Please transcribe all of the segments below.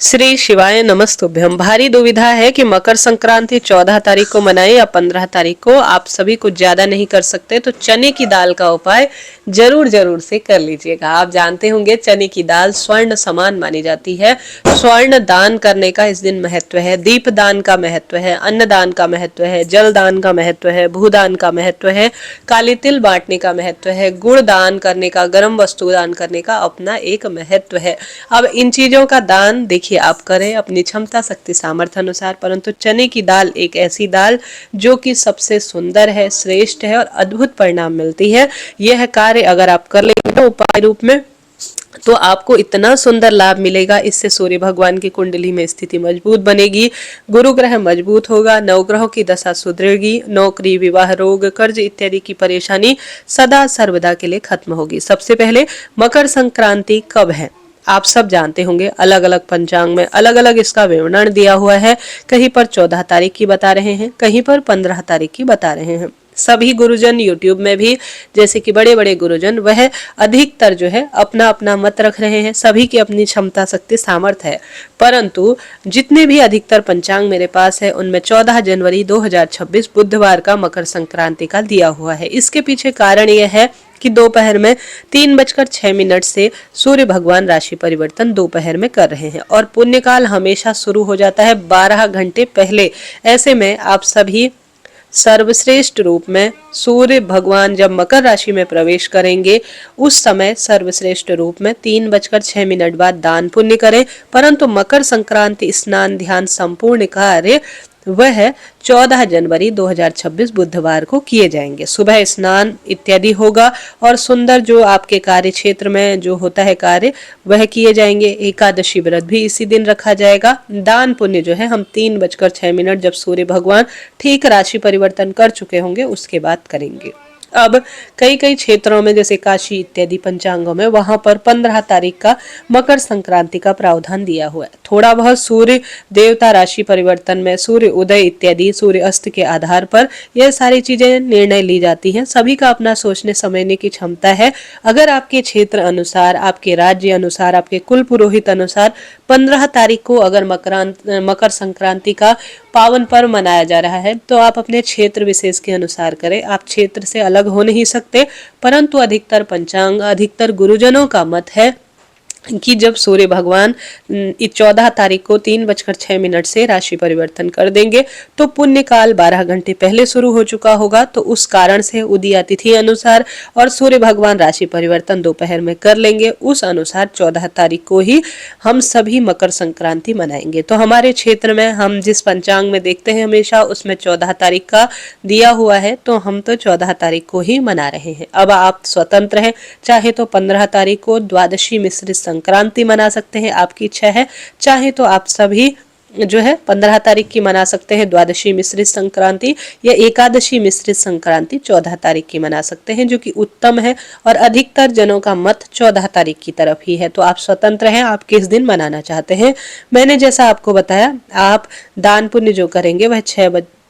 श्री शिवाय नमस्तुभ्यम। भारी दुविधा है कि मकर संक्रांति 14 तारीख को मनाए या 15 तारीख को। आप सभी कुछ ज्यादा नहीं कर सकते तो चने की दाल का उपाय जरूर जरूर से कर लीजिएगा। आप जानते होंगे चने की दाल स्वर्ण समान मानी जाती है। स्वर्ण दान करने का इस दिन महत्व है, दीप दान का महत्व है, अन्न दान का महत्व है, जल दान का महत्व है, भूदान का महत्व है, काली तिल बांटने का महत्व है, गुड़ दान करने का, गर्म वस्तु दान करने का अपना एक महत्व है। अब इन चीजों का दान देखिए आप करें अपनी क्षमता शक्ति सामर्थ्य अनुसार, परंतु चने की दाल एक ऐसी दाल जो कि सबसे सुंदर है, श्रेष्ठ है और अद्भुत परिणाम मिलती है। यह कार्य अगर आप कर लेंगे उपाय रूप में तो आपको इतना सुंदर लाभ मिलेगा। इससे सूर्य भगवान की कुंडली में स्थिति मजबूत बनेगी, गुरु ग्रह मजबूत होगा, नवग्रहों की दशा सुधरेगी, नौकरी, विवाह, रोग, कर्ज इत्यादि की परेशानी सदा सर्वदा के लिए खत्म होगी। सबसे पहले मकर संक्रांति कब है आप सब जानते होंगे। अलग अलग पंचांग में अलग अलग इसका विवरण दिया हुआ है। कहीं पर 14 तारीख की बता रहे हैं, कहीं पर 15 तारीख की बता रहे हैं। सभी गुरुजन यूट्यूब में भी जैसे कि बड़े बड़े गुरुजन वह अधिकतर जो है अपना अपना मत रख रहे हैं। सभी की अपनी क्षमता शक्ति सामर्थ्य है, परंतु जितने भी अधिकतर पंचांग मेरे पास है उनमें 14 जनवरी 2026 बुधवार का मकर संक्रांति का दिया हुआ है। इसके पीछे कारण यह है कि दोपहर में 3:06 से सूर्य भगवान राशि परिवर्तन दोपहर में कर रहे हैं और पुण्यकाल हमेशा शुरू हो जाता है 12 घंटे पहले। ऐसे में आप सभी सर्वश्रेष्ठ रूप में सूर्य भगवान जब मकर राशि में प्रवेश करेंगे उस समय सर्वश्रेष्ठ रूप में 3:06 बाद दान पुण्य करें। परंतु मकर संक्रांति स्नान ध्यान संपूर्ण कार्य वह 14 जनवरी 2026 बुधवार को किए जाएंगे। सुबह स्नान इत्यादि होगा और सुंदर जो आपके कार्य क्षेत्र में जो होता है कार्य वह किए जाएंगे। एकादशी व्रत भी इसी दिन रखा जाएगा। दान पुण्य जो है हम 3:06 जब सूर्य भगवान ठीक राशि परिवर्तन कर चुके होंगे उसके बाद करेंगे। अब कई कई क्षेत्रों में जैसे काशी इत्यादि पंचांगों में वहां पर 15 तारीख का मकर संक्रांति का प्रावधान दिया हुआ है। थोड़ा बहुत सूर्य देवता राशि परिवर्तन में सूर्य उदय इत्यादि सूर्य अस्त के आधार पर यह सारी चीजें निर्णय ली जाती हैं। सभी का अपना सोचने समझने की क्षमता है। अगर आपके क्षेत्र अनुसार, आपके राज्य अनुसार, आपके कुल पुरोहित अनुसार 15 तारीख को अगर मकर संक्रांति का पावन पर्व मनाया जा रहा है तो आप अपने क्षेत्र विशेष के अनुसार करें। आप क्षेत्र से अलग हो नहीं सकते, परंतु अधिकतर पंचांग अधिकतर गुरुजनों का मत है कि जब सूर्य भगवान 14 तारीख को 3:06 से राशि परिवर्तन कर देंगे तो पुण्य काल 12 घंटे पहले शुरू हो चुका होगा। तो उस कारण से उदया तिथि अनुसार और सूर्य भगवान राशि परिवर्तन दोपहर में कर लेंगे, उस अनुसार 14 तारीख को ही हम सभी मकर संक्रांति मनाएंगे। तो हमारे क्षेत्र में हम जिस पंचांग में देखते हैं हमेशा उसमें 14 तारीख का दिया हुआ है, तो हम तो 14 तारीख को ही मना रहे हैं। अब आप स्वतंत्र हैं, चाहे तो 15 तारीख को द्वादशी मिश्रित संक्रांति मना सकते हैं, आपकी इच्छा है। चाहे तो आप सभी जो है 15 तारीख की मना सकते हैं द्वादशी मिश्रित संक्रांति, या एकादशी मिश्रित संक्रांति 14 तारीख की मना सकते हैं, जो कि उत्तम है। और अधिकतर जनों का मत 14 तारीख की तरफ ही है। तो आप स्वतंत्र हैं, आप किस दिन मनाना चाहते हैं। मैंने जैसा आपको बताया, आप दान पुण्य जो करेंगे वह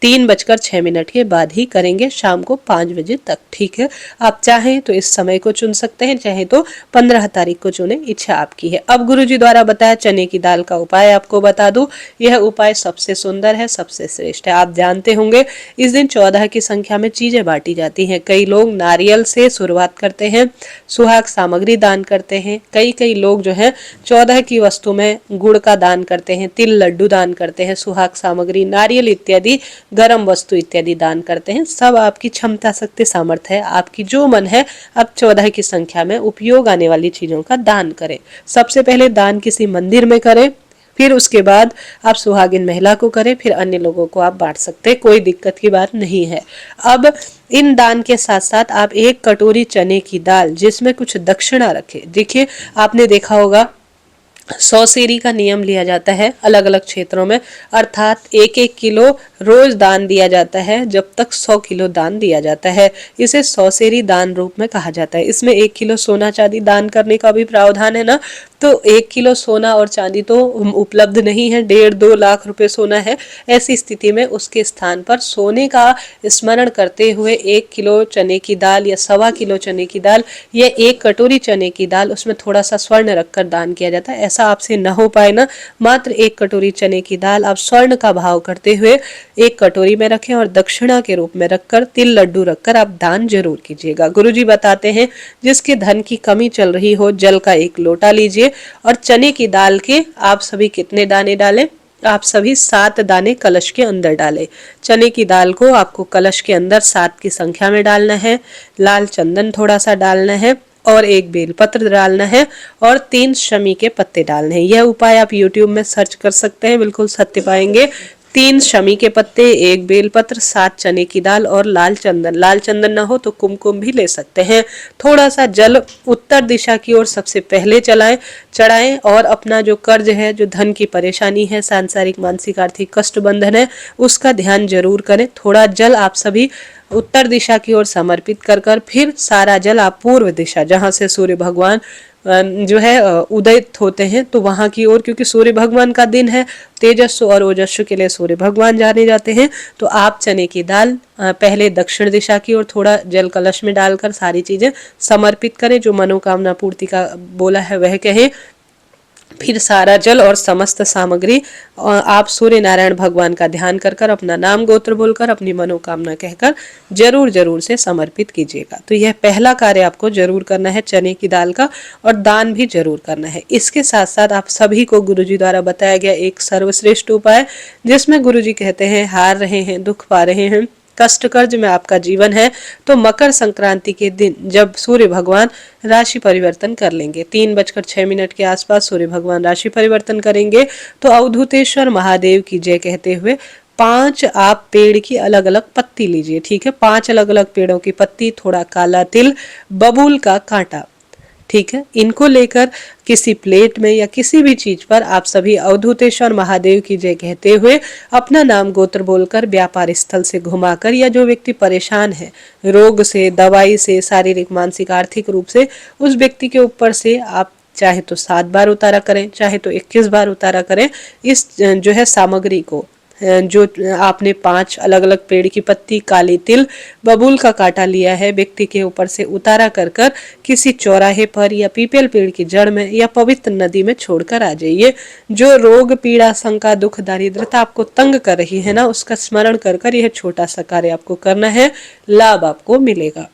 3:06 के बाद ही करेंगे, शाम को 5 बजे तक। ठीक है, आप चाहें तो इस समय को चुन सकते हैं, चाहे तो 15 तारीख को चुने, इच्छा आपकी है। अब गुरुजी द्वारा बताया चने की दाल का उपाय आपको बता दूं। यह उपाय सबसे सुंदर है, सबसे श्रेष्ठ है। आप जानते होंगे इस दिन 14 की संख्या में चीजें बांटी जाती हैं। कई लोग नारियल से शुरुआत करते हैं, सुहाग सामग्री दान करते हैं। कई लोग जो है 14 की वस्तु में गुड़ का दान करते हैं, तिल लड्डू दान करते हैं, सुहाग सामग्री नारियल इत्यादि गरम वस्तु इत्यादि दान करते हैं। सब आपकी क्षमता शक्ति सामर्थ्य है, आपकी जो मन है आप 14 की संख्या में उपयोग आने वाली चीजों का दान करें। सबसे पहले दान किसी मंदिर में करें, फिर उसके बाद आप सुहागिन महिला को करें, फिर अन्य लोगों को आप बांट सकते हैं, कोई दिक्कत की बात नहीं है। अब इन दान के साथ साथ आप 1 कटोरी चने की दाल जिसमें कुछ दक्षिणा रखें। देखिए आपने देखा होगा 100 सेरी का नियम लिया जाता है अलग अलग क्षेत्रों में, अर्थात 1-1 किलो रोज दान दिया जाता है जब तक 100 किलो दान दिया जाता है। इसे 100 सेरी दान रूप में कहा जाता है। इसमें 1 किलो सोना चांदी दान करने का भी प्रावधान है ना, तो 1 किलो सोना और चांदी तो उपलब्ध नहीं है, 1.5-2 लाख रुपए सोना है। ऐसी स्थिति में उसके स्थान पर सोने का स्मरण करते हुए 1 किलो चने की दाल या 1.25 किलो चने की दाल या 1 कटोरी चने की दाल, उसमें थोड़ा सा स्वर्ण रखकर दान किया जाता है। ऐसा आपसे न हो पाए ना, मात्र 1 कटोरी चने की दाल आप स्वर्ण का भाव करते हुए 1 कटोरी में रखें और दक्षिणा के रूप में रखकर तिल लड्डू रखकर आप दान जरूर कीजिएगा। गुरुजी बताते हैं जिसके धन की कमी चल रही हो, जल का 1 लोटा लीजिए और चने की दाल के आप सभी कितने दाने डालें, आप सभी 7 दाने कलश के अंदर डालें। चने की दाल को आपको कलश के अंदर 7 की संख्या में डालना है। लाल चंदन थोड़ा सा डालना है और 1 बेलपत्र डालना है और 3 शमी के पत्ते डालने हैं। यह उपाय आप YouTube में सर्च कर सकते हैं, बिल्कुल सत्य पाएंगे। 3 शमी के पत्ते, 1 बेलपत्र, 7 चने की दाल और लाल चंदन। लाल चंदन ना हो तो कुमकुम भी ले सकते हैं। थोड़ा सा जल उत्तर दिशा की ओर सबसे पहले चढ़ाएं और अपना जो कर्ज है, जो धन की परेशानी है, सांसारिक मानसिक आर्थिक कष्ट बंधन है, उसका ध्यान जरूर करें। थोड़ा जल आप सभी उत्तर दिशा की ओर समर्पित कर फिर सारा जल आप पूर्व दिशा, जहां से सूर्य भगवान जो है उदयित होते हैं, तो वहां की ओर, क्योंकि सूर्य भगवान का दिन है, तेजस्व और ओजस्व के लिए सूर्य भगवान जाने जाते हैं, तो आप चने की दाल पहले दक्षिण दिशा की ओर थोड़ा जल कलश में डालकर सारी चीजें समर्पित करें। जो मनोकामना पूर्ति का बोला है वह कहें। फिर सारा जल और समस्त सामग्री आप सूर्य नारायण भगवान का ध्यान कर अपना नाम गोत्र बोलकर अपनी मनोकामना कहकर जरूर जरूर से समर्पित कीजिएगा। तो यह पहला कार्य आपको जरूर करना है चने की दाल का, और दान भी जरूर करना है। इसके साथ साथ आप सभी को गुरुजी द्वारा बताया गया एक सर्वश्रेष्ठ उपाय, जिसमें गुरुजी कहते हैं हार रहे हैं, दुख पा रहे हैं, कष्ट कर्ज में आपका जीवन है, तो मकर संक्रांति के दिन जब सूर्य भगवान राशि परिवर्तन कर लेंगे, 3:06 के आसपास सूर्य भगवान राशि परिवर्तन करेंगे, तो अवधूतेश्वर महादेव की जय कहते हुए 5 आप पेड़ की अलग अलग पत्ती लीजिए। ठीक है, 5 अलग अलग पेड़ों की पत्ती, थोड़ा काला तिल, बबूल का कांटा, ठीक है, इनको लेकर किसी प्लेट में या किसी भी चीज पर आप सभी अवधूतेश्वर महादेव की जय कहते हुए अपना नाम गोत्र बोलकर व्यापार स्थल से घुमाकर, या जो व्यक्ति परेशान है रोग से, दवाई से, शारीरिक मानसिक आर्थिक रूप से, उस व्यक्ति के ऊपर से आप चाहे तो 7 बार उतारा करें, चाहे तो 21 बार उतारा करें। इस जो है सामग्री को, जो आपने 5 अलग अलग पेड़ की पत्ती, काली तिल, बबूल का कांटा लिया है, व्यक्ति के ऊपर से उतारा कर किसी चौराहे पर या पीपल पेड़ की जड़ में या पवित्र नदी में छोड़कर आ जाइए। जो रोग पीड़ा शंका दुख दारिद्रता आपको तंग कर रही है ना, उसका स्मरण कर यह छोटा सा कार्य आपको करना है, लाभ आपको मिलेगा।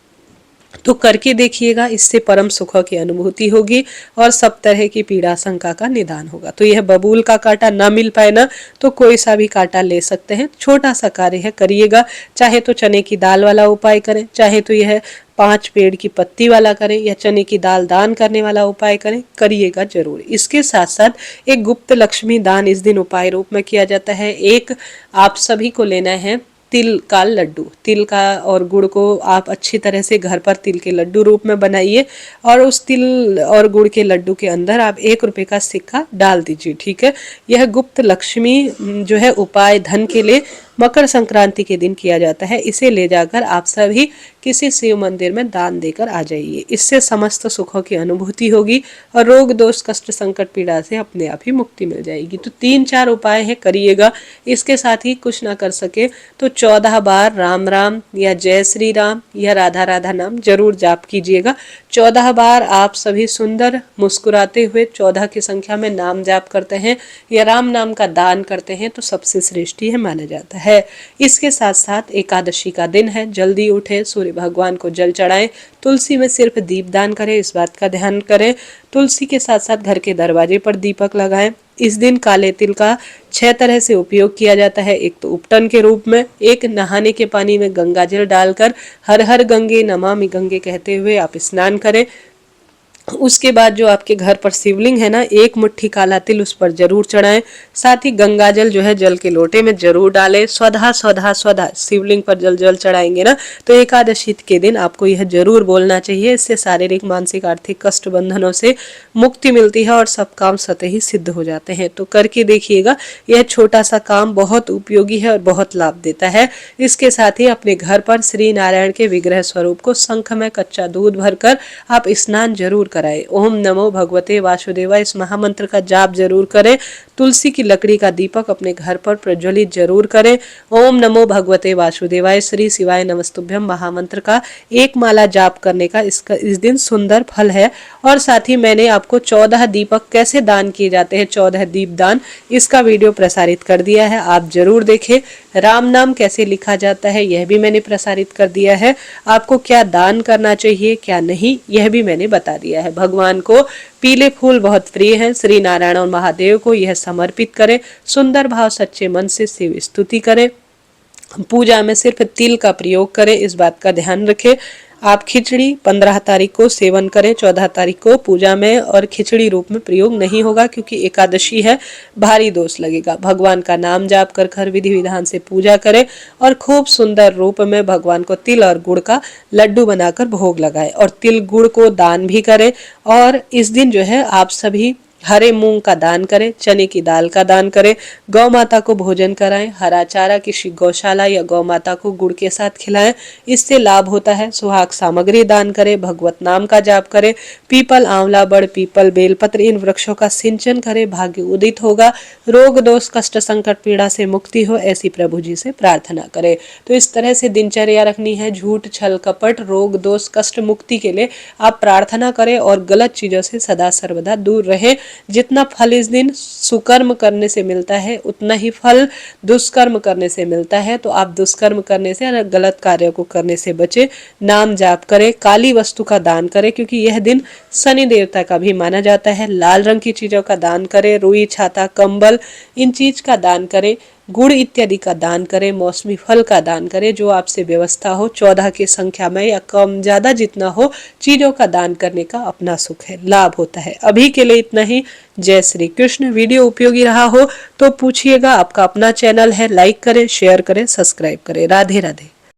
तो करके देखिएगा, इससे परम सुख की अनुभूति होगी और सब तरह की पीड़ा शंका का निदान होगा। तो यह बबूल का कांटा ना मिल पाए ना, तो कोई सा भी कांटा ले सकते हैं, छोटा सा कार्य है, करिएगा। चाहे तो चने की दाल वाला उपाय करें, चाहे तो यह 5 पेड़ की पत्ती वाला करें, या चने की दाल दान करने वाला उपाय करें, करिएगा जरूर। इसके साथ साथ एक गुप्त लक्ष्मी दान इस दिन उपाय रूप में किया जाता है। एक आप सभी को लेना है तिल का लड्डू, तिल का और गुड़ को आप अच्छी तरह से घर पर तिल के लड्डू रूप में बनाइए और उस तिल और गुड़ के लड्डू के अंदर आप 1 रुपए का सिक्का डाल दीजिए। ठीक है, यह गुप्त लक्ष्मी जो है उपाय धन के लिए मकर संक्रांति के दिन किया जाता है। इसे ले जाकर आप सभी किसी शिव मंदिर में दान देकर आ जाइए। इससे समस्त सुखों की अनुभूति होगी और रोग दोष कष्ट संकट पीड़ा से अपने आप ही मुक्ति मिल जाएगी। तो 3-4 उपाय है, करिएगा। इसके साथ ही कुछ ना कर सके तो 14 बार राम राम या जय श्री राम या राधा राधा नाम जरूर जाप कीजिएगा। 14 बार आप सभी सुंदर मुस्कुराते हुए 14 की संख्या में नाम जाप करते हैं या राम नाम का दान करते हैं तो सबसे श्रेष्ठ यह माना जाता है। इसके साथ साथ एकादशी का दिन है, जल्दी उठे, सूर्य भगवान को जल चढ़ाएं, तुलसी में सिर्फ दीप दान करें, इस बात का ध्यान करें। तुलसी के साथ साथ घर के दरवाजे पर दीपक लगाएं। इस दिन काले तिल का 6 तरह से उपयोग किया जाता है। एक तो उपटन के रूप में, एक नहाने के पानी में गंगा जल डालकर हर हर गंगे नमामि गंगे कहते हुए आप स्नान करें। उसके बाद जो आपके घर पर शिवलिंग है ना, 1 मुट्ठी काला तिल उस पर जरूर चढ़ाएं। साथ ही गंगा जल जो है जल के लोटे में जरूर डालें। स्वधा स्वधा स्वधा शिवलिंग पर जल चढ़ाएंगे ना, तो एकादशी के दिन आपको यह जरूर बोलना चाहिए। इससे शारीरिक मानसिक आर्थिक कष्ट बंधनों से मुक्ति मिलती है और सब काम स्वतः ही सिद्ध हो जाते हैं। तो करके देखिएगा, यह छोटा सा काम बहुत उपयोगी है और बहुत लाभ देता है। इसके साथ ही अपने घर पर श्री नारायण के विग्रह स्वरूप को शंख में कच्चा दूध भरकर आप स्नान जरूर कराएं। ओम नमो भगवते वासुदेवाय इस महामंत्र का जाप जरूर करें। तुलसी की लकड़ी का दीपक अपने घर पर प्रज्वलित जरूर करें। ओम नमो भगवते वासुदेवाय श्री शिवाय नमस्तुभ्यम महामंत्र का एक माला जाप करने का इस दिन सुंदर फल है। और साथ ही मैंने आपको 14 दीपक कैसे दान किए जाते हैं, 14 दीप दान, इसका वीडियो प्रसारित कर दिया है, आप जरूर देखें। राम नाम कैसे लिखा जाता है यह भी मैंने प्रसारित कर दिया है। आपको क्या दान करना चाहिए क्या नहीं यह भी मैंने बता दिया है। भगवान को पीले फूल बहुत प्रिय हैं। श्री नारायण और महादेव को यह समर्पित करें। सुंदर भाव सच्चे मन से शिव स्तुति करें। पूजा में सिर्फ तिल का प्रयोग करें, इस बात का ध्यान रखें। आप खिचड़ी 15 तारीख को सेवन करें, 14 तारीख को पूजा में और खिचड़ी रूप में प्रयोग नहीं होगा क्योंकि एकादशी है, भारी दोष लगेगा। भगवान का नाम जाप कर घर विधि विधान से पूजा करें और खूब सुंदर रूप में भगवान को तिल और गुड़ का लड्डू बनाकर भोग लगाएं और तिल गुड़ को दान भी करें। और इस दिन जो है आप सभी हरे मूंग का दान करें, चने की दाल का दान करें, गौ माता को भोजन कराएं, हरा चारा किसी गौशाला या गौ माता को गुड़ के साथ खिलाएं, इससे लाभ होता है। सुहाग सामग्री दान करें, भगवत नाम का जाप करें, पीपल, आंवला, बड़, पीपल, बेलपत्र इन वृक्षों का सिंचन करें, भाग्य उदित होगा। रोग दोष कष्ट संकट पीड़ा से मुक्ति हो ऐसी प्रभु जी से प्रार्थना करें। तो इस तरह से दिनचर्या रखनी है। झूठ छल कपट रोग दोष कष्ट मुक्ति के लिए आप प्रार्थना करें और गलत चीजों से सदा सर्वदा दूर रहें। जितना फल इस दिन सुकर्म करने से मिलता है उतना ही फल दुष्कर्म करने से मिलता है। तो आप दुष्कर्म करने से गलत कार्यों को करने से बचे। नाम जाप करें, काली वस्तु का दान करें क्योंकि यह दिन शनि देवता का भी माना जाता है। लाल रंग की चीजों का दान करें, रुई छाता कंबल इन चीज का दान करें, गुड़ इत्यादि का दान करें, मौसमी फल का दान करें, जो आपसे व्यवस्था हो। 14 की संख्या में या कम ज्यादा जितना हो चीजों का दान करने का अपना सुख है, लाभ होता है। अभी के लिए इतना ही। जय श्री कृष्ण। वीडियो उपयोगी रहा हो तो पूछिएगा। आपका अपना चैनल है, लाइक करें, शेयर करें, सब्सक्राइब करें। राधे राधे।